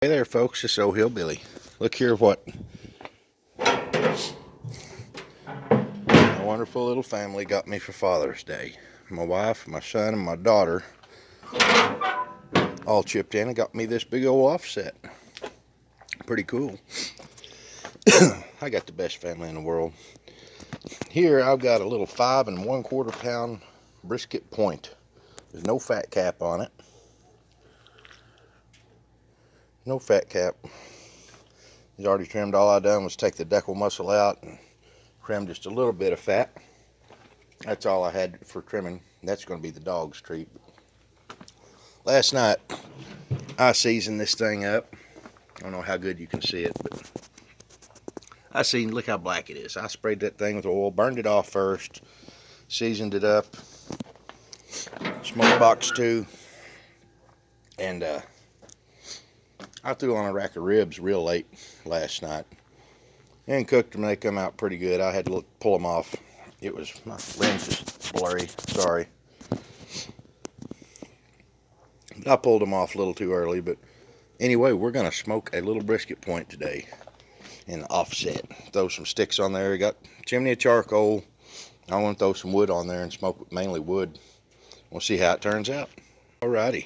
Hey there folks, it's old Hillbilly. Look here what my wonderful little family got me for Father's Day. My wife, my son, and my daughter all chipped in and got me this big old offset. Pretty cool. I got the best family in the world. Here I've got a little 5 1/4 pound brisket point. There's no fat cap on it. No fat cap. He's already trimmed. All I done was take the deckle muscle out and trim just a little bit of fat. That's all I had for trimming. That's going to be the dog's treat. Last night I seasoned this thing up. I don't know how good you can see it, but look how black it is. I sprayed that thing with oil, burned it off first, seasoned it up, smoke box too, and I threw on a rack of ribs real late last night and cooked them. They come out pretty good. I had to pull them off. My lens is blurry, sorry. I pulled them off a little too early, but anyway, we're going to smoke a little brisket point today in the offset. Throw some sticks on there. We got chimney of charcoal. I want to throw some wood on there and smoke with mainly wood. We'll see how it turns out. Alrighty.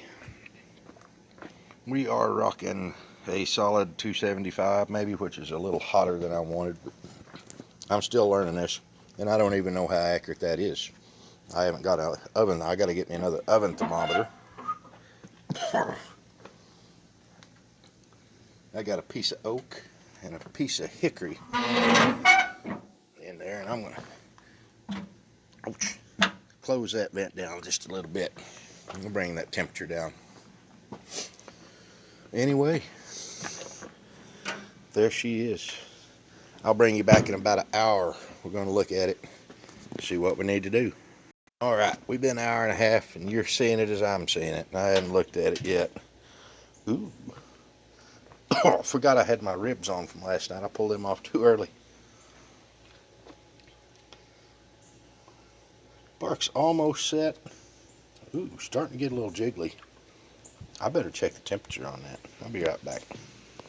We are rocking a solid 275 maybe, which is a little hotter than I wanted, but I'm still learning this, and I don't even know how accurate that is. I haven't got an oven. I got to get me another oven thermometer. I got a piece of oak and a piece of hickory in there, and I'm gonna close that vent down just a little bit. I'm gonna bring that temperature down. Anyway, there she is. I'll bring you back in about an hour. We're gonna look at it, see what we need to do. All right, we've been an hour and a half, and you're seeing it as I'm seeing it. I hadn't looked at it yet. Ooh. Oh, forgot I had my ribs on from last night. I pulled them off too early. Bark's almost set. Ooh, starting to get a little jiggly. I better check the temperature on that. I'll be right back.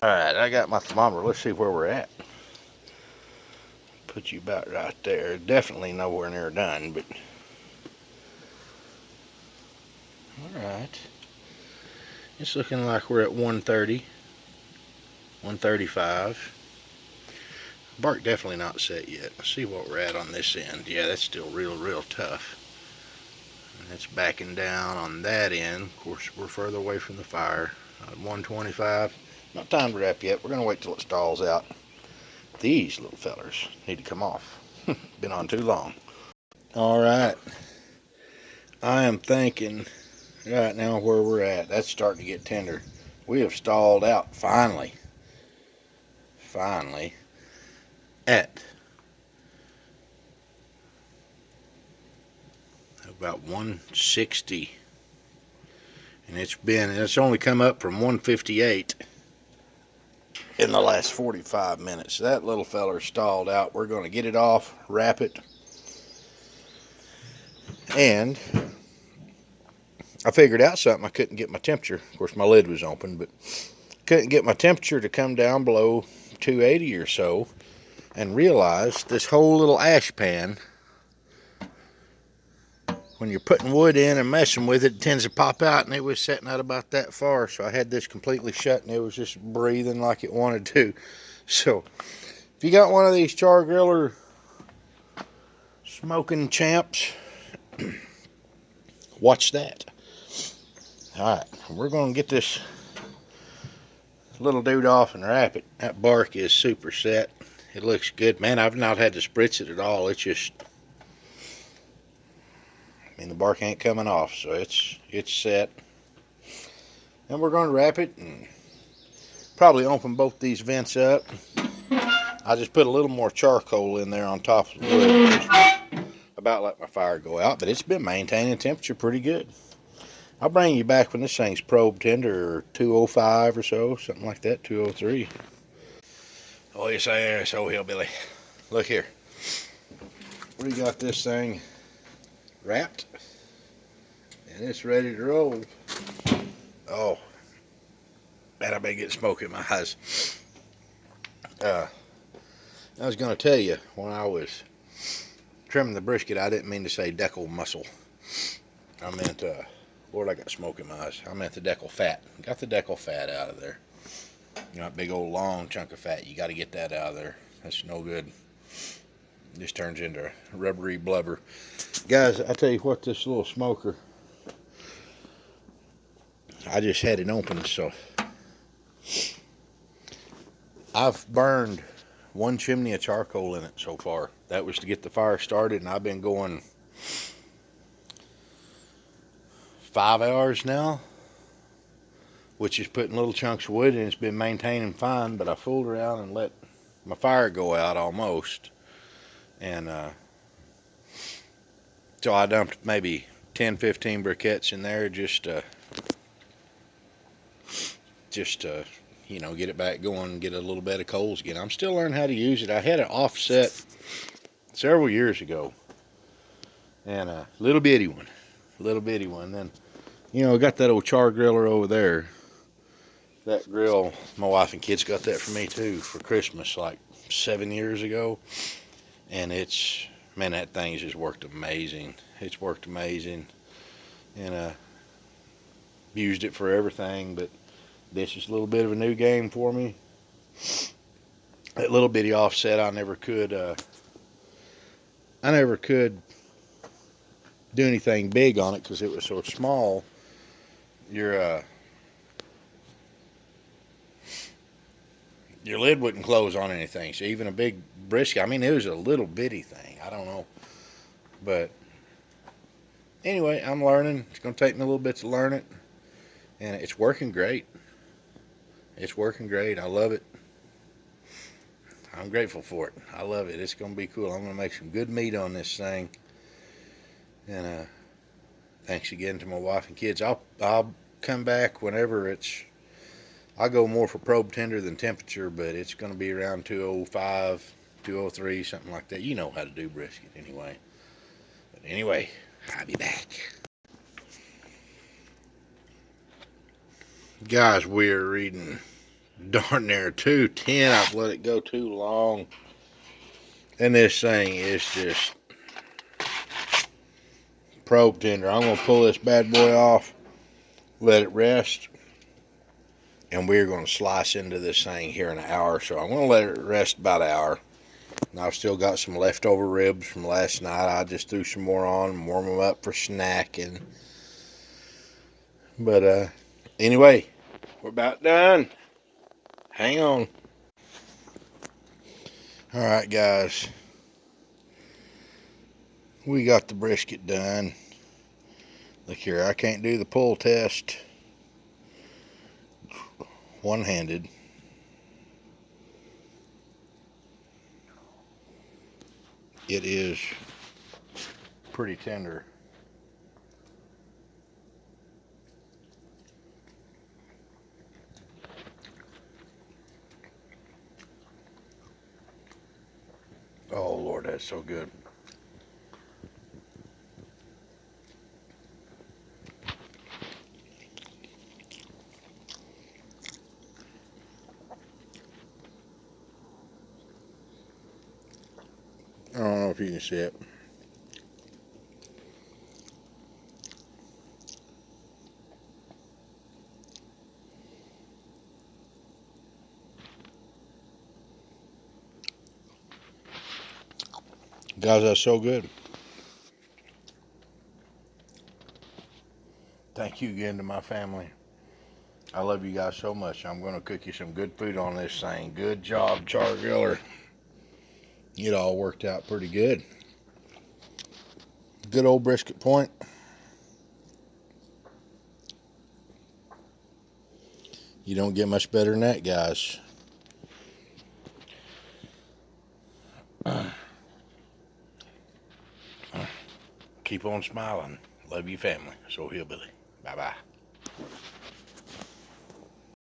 Alright, I got my thermometer. Let's see where we're at. Put you about right there. Definitely nowhere near done, but alright. It's looking like we're at 130. 135. Bark definitely not set yet. Let's see what we're at on this end. Yeah, that's still real tough. And it's backing down on that end. Of course, we're further away from the fire. 125. Not time to wrap yet. We're going to wait till it stalls out. These little fellers need to come off. Been on too long. Alright. I am thinking right now where we're at. That's starting to get tender. We have stalled out finally. At about 160, and it's only come up from 158 in the last 45 minutes. That little feller stalled out. We're going to get it off, wrap it, and I figured out something. I couldn't get my temperature. Of course, my lid was open, but couldn't get my temperature to come down below 280 or so, and realized this whole little ash pan, when you're putting wood in and messing with it, it tends to pop out, and it was setting out about that far. So I had this completely shut, and it was just breathing like it wanted to. So if you got one of these char griller smoking champs, watch that. All right, we're going to get this little dude off and wrap it. That bark is super set. It looks good. Man, I've not had to spritz it at all. It's just, the bark ain't coming off, so it's set. And we're going to wrap it and probably open both these vents up. I just put a little more charcoal in there on top of the wood. About let my fire go out, but it's been maintaining temperature pretty good. I'll bring you back when this thing's probe tender, or 205 or so, something like that, 203. Oh, yes, I am. So hillbilly. Look here. We got this thing wrapped, and it's ready to roll. Oh, Man, I better get smoke in my eyes. I was going to tell you, when I was trimming the brisket, I didn't mean to say deckle muscle. I meant, Lord, I got smoke in my eyes. I meant the deckle fat. Got the deckle fat out of there. You know, that big old long chunk of fat. You got to get that out of there. That's no good. It just turns into rubbery blubber. Guys, I tell you what, this little smoker, I just had it open, so I've burned one chimney of charcoal in it so far. That was to get the fire started, and I've been going 5 hours now, which is putting little chunks of wood, and it's been maintaining fine, but I fooled around and let my fire go out almost. And so I dumped maybe 10, 15 briquettes in there just to, you know, get it back going and get a little bit of coals again. I'm still learning how to use it. I had it offset several years ago, and a little bitty one. Then, you know, I got that old char griller over there. That grill, my wife and kids got that for me too for Christmas like 7 years ago. And it's, man, that thing's just worked amazing. It's worked amazing. And used it for everything, but this is a little bit of a new game for me. That little bitty offset, I never could do anything big on it because it was so small. Your lid wouldn't close on anything. So even a big brisket, I mean, it was a little bitty thing. I don't know. But anyway, I'm learning. It's going to take me a little bit to learn it. And it's working great. It's working great. I love it. I'm grateful for it. I love it. It's going to be cool. I'm going to make some good meat on this thing. And thanks again to my wife and kids. I'll come back whenever it's, I go more for probe tender than temperature, but it's going to be around 205, 203, something like that. You know how to do brisket anyway. But anyway, I'll be back. Guys, we're reading darn near 210. I've let it go too long. And this thing is just probe tender. I'm going to pull this bad boy off, let it rest, and we're going to slice into this thing here in an hour. So I'm going to let it rest about an hour. And I've still got some leftover ribs from last night. I just threw some more on and warm them up for snacking. But anyway, we're about done. Hang on. All right, guys. We got the brisket done. Look here, I can't do the pull test one-handed. It is pretty tender. Oh Lord, that's so good. I don't know if you can see it. Guys, that's so good. Thank you again to my family. I love you guys so much. I'm going to cook you some good food on this thing. Good job, char griller. It all worked out pretty good. Good old brisket point. You don't get much better than that, guys. Keep on smiling. Love you, family. So Hillbilly. Bye-bye.